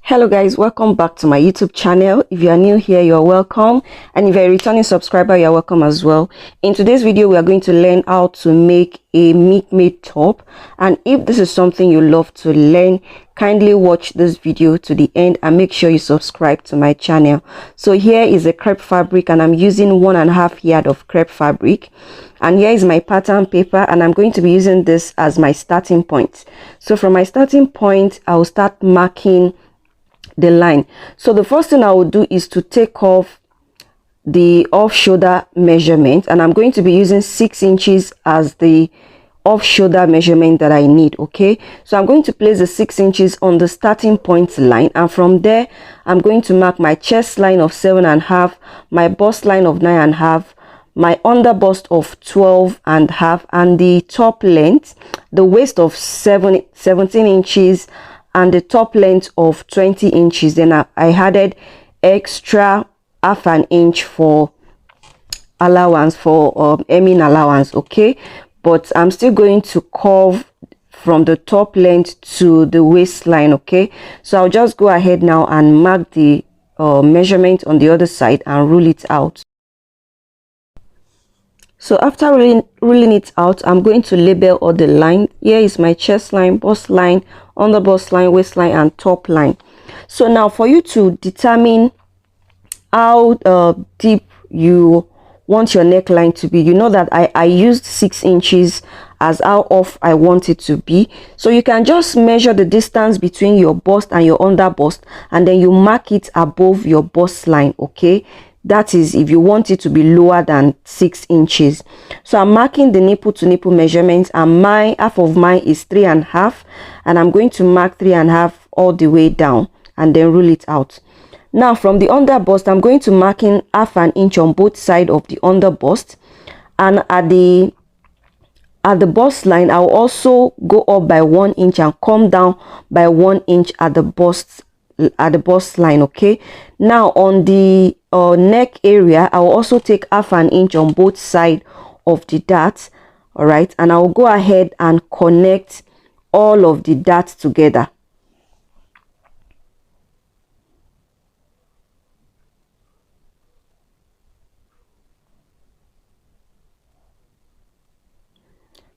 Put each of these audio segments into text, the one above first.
Hello guys, welcome back to my YouTube channel. If you are new here, you're welcome, and if you're a returning subscriber, you're welcome as well. In today's video, we are going to learn how to make a MILKMADE top, and if this is something you love to learn, kindly watch this video to the end and make sure you subscribe to my channel. So here is a crepe fabric, and I'm using 1.5 yard of crepe fabric, and here is my pattern paper, and I'm going to be using this as my starting point. So from my starting point, I'll start marking the line. So the first thing I will do is to take off the off shoulder measurement, and I'm going to be using 6 inches as the off shoulder measurement that I need. Okay, so I'm going to place the 6 inches on the starting point line, and from there I'm going to mark my chest line of 7.5, my bust line of 9.5, my under bust of 12.5, and the top length, the waist of 17 inches, and the top length of 20 inches. Then I added extra half an inch for allowance, for hemming allowance. Okay, but I'm still going to curve from the top length to the waistline. Okay, so I'll just go ahead now and mark the measurement on the other side and rule it out. So after ruling it out, I'm going to label all the line. Here is my chest line, bust line, under bust line, waistline, and top line. So now for you to determine how deep you want your neckline to be, you know that I used 6 inches as how off I want it to be. So you can just measure the distance between your bust and your under bust, and then you mark it above your bust line. Okay, that is if you want it to be lower than 6 inches. So I'm marking the nipple to nipple measurements, and my half of mine is 3.5, and I'm going to mark 3.5 all the way down and then rule it out. Now from the under bust, I'm going to mark in half an inch on both sides of the under bust, and at the bust line I'll also go up by 1 inch and come down by 1 inch at the bust line. Okay, now on the neck area, I will also take half an inch on both sides of the dart. All right, and I will go ahead and connect all of the darts together.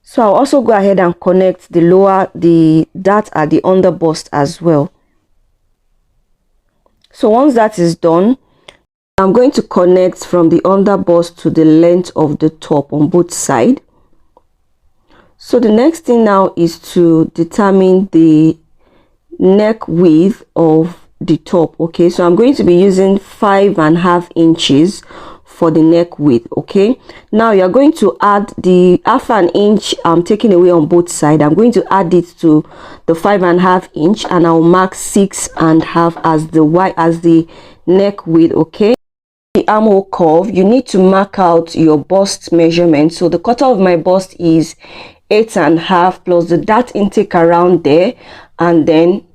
So I'll also go ahead and connect the dart at the under bust as well. So once that is done, I'm going to connect from the under bust to the length of the top on both sides. So the next thing now is to determine the neck width of the top. Okay, so I'm going to be using 5.5 inches for the neck width. Okay, now you're going to add the half an inch I'm taking away on both sides. I'm going to add it to the 5.5 inch, and I'll mark 6.5 as the neck width. Okay, the armhole curve, you need to mark out your bust measurement. So the cutter of my bust is 8.5 plus the dart intake around there, and then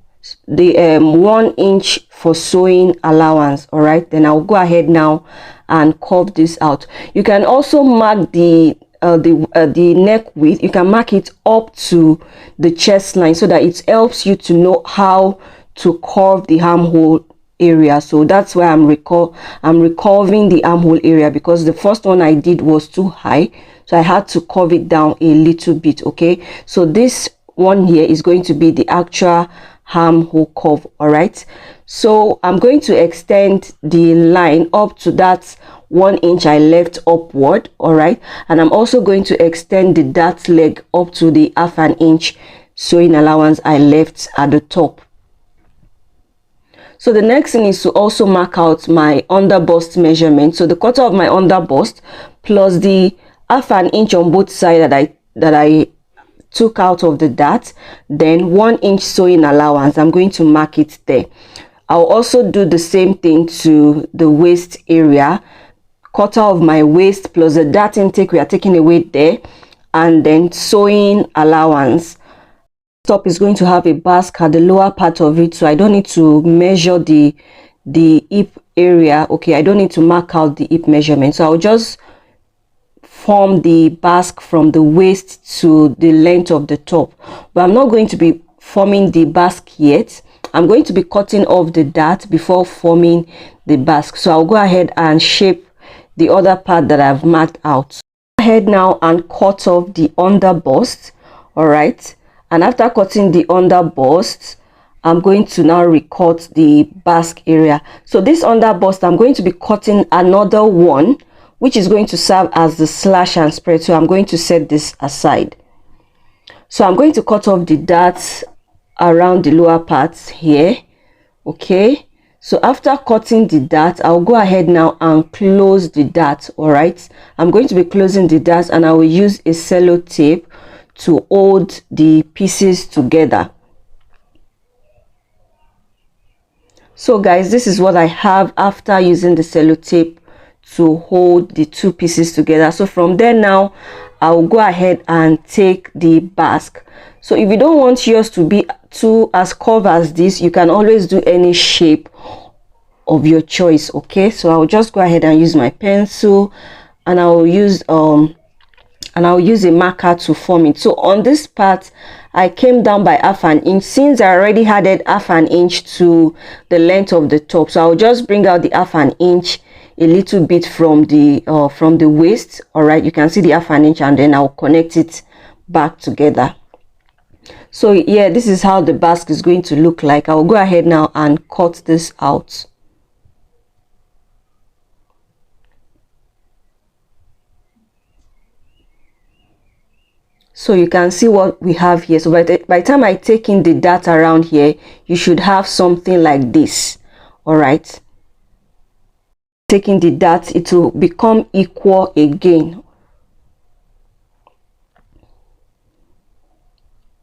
the 1 inch for sewing allowance. All right, then I'll go ahead now and curve this out. You can also mark the neck width. You can mark it up to the chest line so that it helps you to know how to curve the armhole area. So that's why I'm recurving the armhole area, because the first one I did was too high, so I had to curve it down a little bit. Okay, so this one here is going to be the actual armhole curve. All right, so I'm going to extend the line up to that 1 inch I left upward. All right, and I'm also going to extend the dart leg up to the half an inch sewing allowance I left at the top. So the next thing is to also mark out my under bust measurement. So the quarter of my under bust plus the half an inch on both sides that I took out of the dart, then 1 inch sewing allowance, I'm going to mark it there. I'll also do the same thing to the waist area, quarter of my waist plus the dart intake we are taking away there, and then sewing allowance. Top is going to have a BASK at the lower part of it, so I don't need to measure the hip area. Okay, I don't need to mark out the hip measurement, so I'll just form the BASK from the waist to the length of the top. But I'm not going to be forming the BASK yet. I'm going to be cutting off the dart before forming the basque. So I'll go ahead and shape the other part that I've marked out. Go ahead now and cut off the under bust. All right, and after cutting the under bust, I'm going to now recut the basque area. So this under bust, I'm going to be cutting another one, which is going to serve as the slash and spread. So I'm going to set this aside. So I'm going to cut off the darts around the lower parts here. Okay, so after cutting the dart, I'll go ahead now and close the dart. All right, I'm going to be closing the dart, and I will use a sellotape to hold the pieces together. So guys, this is what I have after using the sellotape to hold the two pieces together. So from there now, I'll go ahead and take the basque. So if you don't want yours to be as curved as this, you can always do any shape of your choice. Okay, so I'll just go ahead and use my pencil, and I'll use a marker to form it. So on this part, I came down by half an inch, since I already added half an inch to the length of the top. So I'll just bring out the half an inch a little bit from the waist. All right, you can see the half an inch, and then I'll connect it back together. So yeah, this is how the basque is going to look like. I'll go ahead now and cut this out. So you can see what we have here. So by the time I take in the dart around here, you should have something like this. All right, taking the dart, it will become equal again.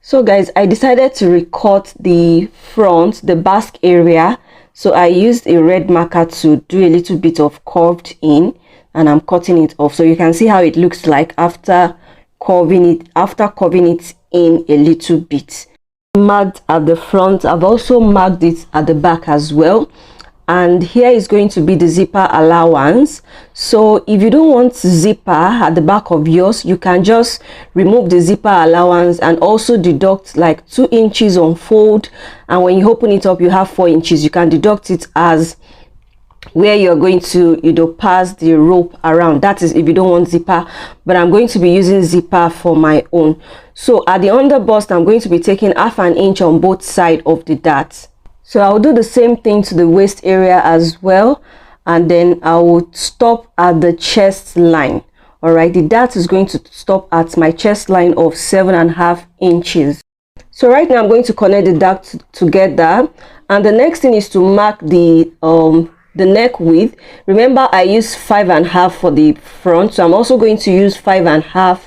So guys, I decided to recut the front, the basque area. So I used a red marker to do a little bit of curved in, and I'm cutting it off. So you can see how it looks like after curving it in a little bit. Marked at the front, I've also marked it at the back as well, and here is going to be the zipper allowance. So if you don't want zipper at the back of yours, you can just remove the zipper allowance and also deduct like 2 inches on fold, and when you open it up you have 4 inches. You can deduct it as where you're going to, you know, pass the rope around. That is if you don't want zipper, but I'm going to be using zipper for my own. So at the under bust, I'm going to be taking half an inch on both sides of the dart. So I'll do the same thing to the waist area as well, and then I will stop at the chest line. All right, the dart is going to stop at my chest line of 7.5 inches. So right now I'm going to connect the dart together, and the next thing is to mark the neck width. Remember, I used 5.5 for the front, so I'm also going to use 5.5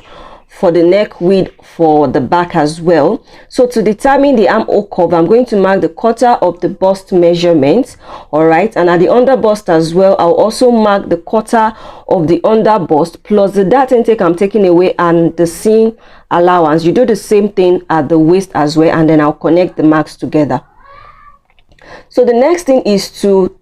for the neck width for the back as well. So to determine the armhole curve, I'm going to mark the quarter of the bust measurement. All right, and at the under bust as well, I'll also mark the quarter of the under bust plus the dart intake I'm taking away and the seam allowance. You do the same thing at the waist as well, and then I'll connect the marks together. So the next thing is to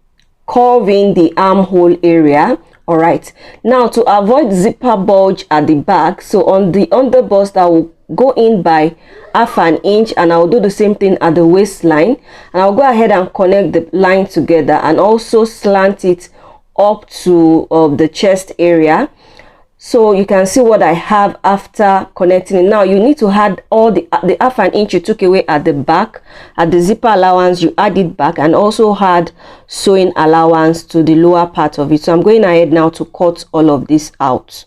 curve in the armhole area. All right, now to avoid zipper bulge at the back, so on the under bust I will go in by half an inch, and I'll do the same thing at the waistline, and I'll go ahead and connect the line together and also slant it up to the chest area. So you can see what I have after connecting it. Now you need to add all the half an inch you took away at the back, at the zipper allowance you add it back, and also add sewing allowance to the lower part of it. So I'm going ahead now to cut all of this out.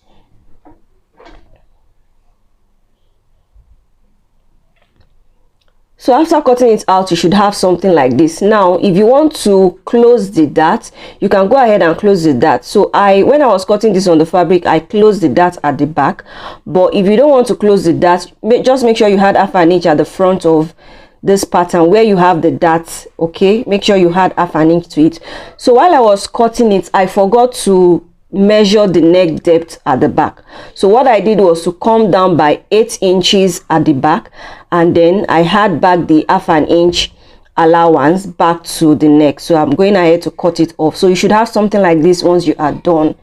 So after cutting it out, you should have something like this. Now if you want to close the dart, you can go ahead and close the dart. So when I was cutting this on the fabric, I closed the dart at the back, but if you don't want to close the dart, just make sure you had half an inch at the front of this pattern where you have the dart. Okay, make sure you had half an inch to it. So while I was cutting it, I forgot to measure the neck depth at the back. So what I did was to come down by 8 inches at the back, and then I had back the half an inch allowance back to the neck. So I'm going ahead to cut it off. So you should have something like this once you are done.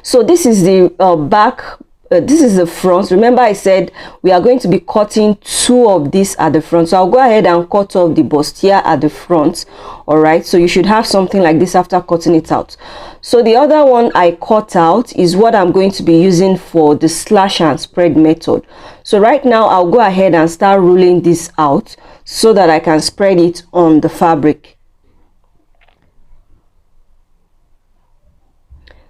So this is the back this is the front. Remember I said we are going to be cutting 2 of these at the front, so I'll go ahead and cut off the bustier at the front. All right, so you should have something like this after cutting it out. So the other one I cut out is what I'm going to be using for the slash and spread method. So right now I'll go ahead and start rolling this out so that I can spread it on the fabric.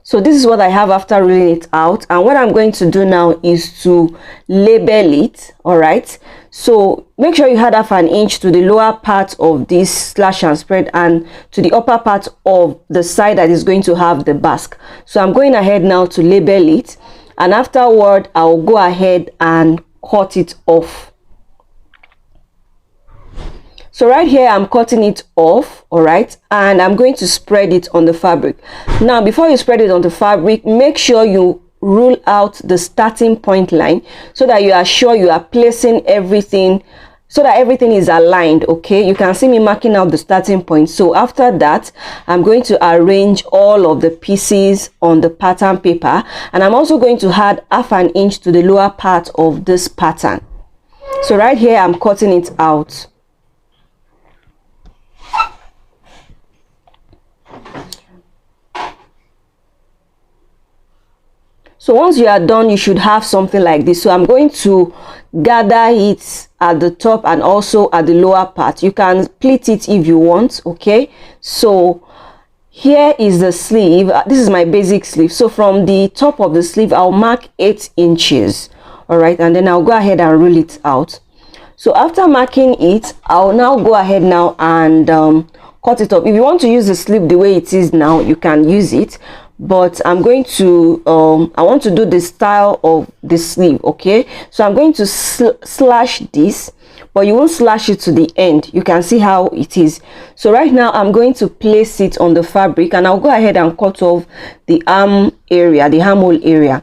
So this is what I have after rolling it out, and what I'm going to do now is to label it. All right, so make sure you add 1/2 inch to the lower part of this slash and spread and to the upper part of the side that is going to have the BASK. So I'm going ahead now to label it, and afterward I'll go ahead and cut it off. So right here I'm cutting it off, all right, and I'm going to spread it on the fabric. Now before you spread it on the fabric, make sure you rule out the starting point line so that you are sure you are placing everything, so that everything is aligned. Okay, you can see me marking out the starting point. So after that, I'm going to arrange all of the pieces on the pattern paper, and I'm also going to add 1/2 inch to the lower part of this pattern. So right here I'm cutting it out. So once you are done, you should have something like this. So I'm going to gather it at the top and also at the lower part. You can pleat it if you want. Okay, so here is the sleeve. This is my basic sleeve. So from the top of the sleeve I'll mark 8 inches. All right, and then I'll go ahead and roll it out. So after marking it, I'll now go ahead now and cut it up. If you want to use the sleeve the way it is now, you can use it, but I'm going to I want to do the style of the sleeve. Okay, so I'm going to slash this, but you won't slash it to the end. You can see how it is. So right now I'm going to place it on the fabric, and I'll go ahead and cut off the arm area, the armhole area.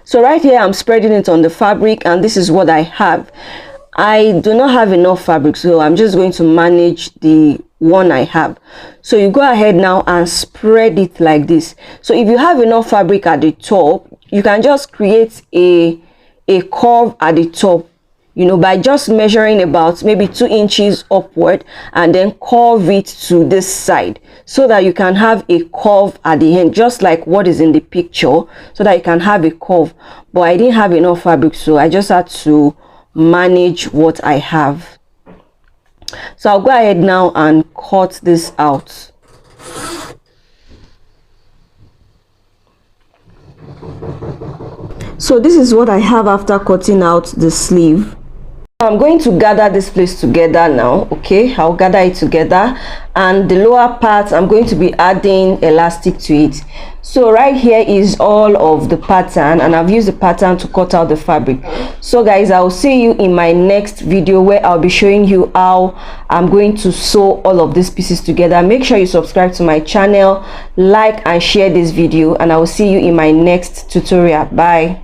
So right here I'm spreading it on the fabric, and this is what I have. I do not have enough fabric, so I'm just going to manage the one I have. So you go ahead now and spread it like this. So if you have enough fabric at the top, you can just create a curve at the top, you know, by just measuring about maybe 2 inches upward and then curve it to this side so that you can have a curve at the end, just like what is in the picture, so that you can have a curve. But I didn't have enough fabric, so I just had to manage what I have. So I'll go ahead now and cut this out. So this is what I have after cutting out the sleeve. I'm going to gather this place together now. Okay, I'll gather it together, and the lower part I'm going to be adding elastic to it. So right here is all of the pattern, and I've used the pattern to cut out the fabric. So guys, I'll see you in my next video where I'll be showing you how I'm going to sew all of these pieces together. Make sure you subscribe to my channel, like and share this video, and I will see you in my next tutorial. Bye.